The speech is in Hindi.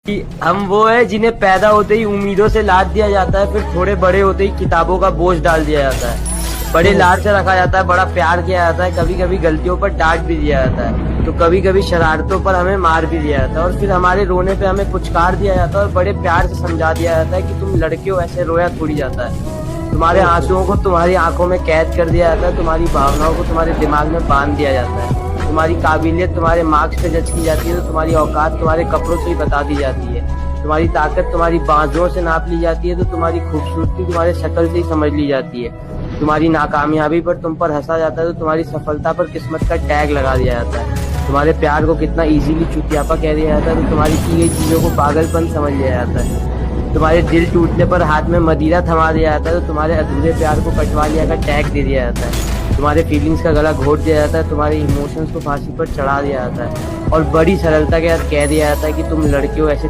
कि हम वो है जिन्हें पैदा होते ही उम्मीदों से लाद दिया जाता है, फिर थोड़े बड़े होते ही किताबों का बोझ डाल दिया जाता है। बड़े लाड से रखा जाता है, बड़ा प्यार किया जाता है, कभी कभी गलतियों पर डांट भी दिया जाता है, तो कभी कभी शरारतों पर हमें मार भी दिया जाता है, और फिर हमारे रोने पे हमें पुचकार दिया जाता है और बड़े प्यार से समझा दिया जाता है कि तुम लड़के हो, ऐसे रोया थोड़ी जाता है। तुम्हारे आंसुओं को तुम्हारी आंखों में कैद कर दिया जाता है, तुम्हारी भावनाओं को तुम्हारे दिमाग में बांध दिया जाता है, तुम्हारी काबिलियत तुम्हारे मार्क्स पे जज की जाती है, तो तुम्हारी औकात तुम्हारे कपड़ों से ही बता दी जाती है, तुम्हारी ताकत तुम्हारी बाजुओं से नाप ली जाती है, तो तुम्हारी खूबसूरती तुम्हारे शक्ल से ही समझ ली जाती है, तुम्हारी नाकामयाबी पर तुम पर हंसा जाता है, तो तुम्हारी सफलता पर किस्मत का टैग लगा दिया जाता है, तुम्हारे प्यार को कितना इजीली चुतियापा कह दिया जाता है, तो तुम्हारी की गई चीजों को पागलपन समझ लिया जाता है, तुम्हारे दिल टूटने पर हाथ में मदिरा थमा दिया जाता है, तो तुम्हारे अधूरे प्यार को कटवा लिया का टैग दे दिया जाता है, तुम्हारे फीलिंग्स का गला घोट दिया जाता है, तुम्हारे इमोशंस को फांसी पर चढ़ा दिया जाता है, और बड़ी सरलता के साथ कह दिया जाता है कि तुम लड़के हो, ऐसे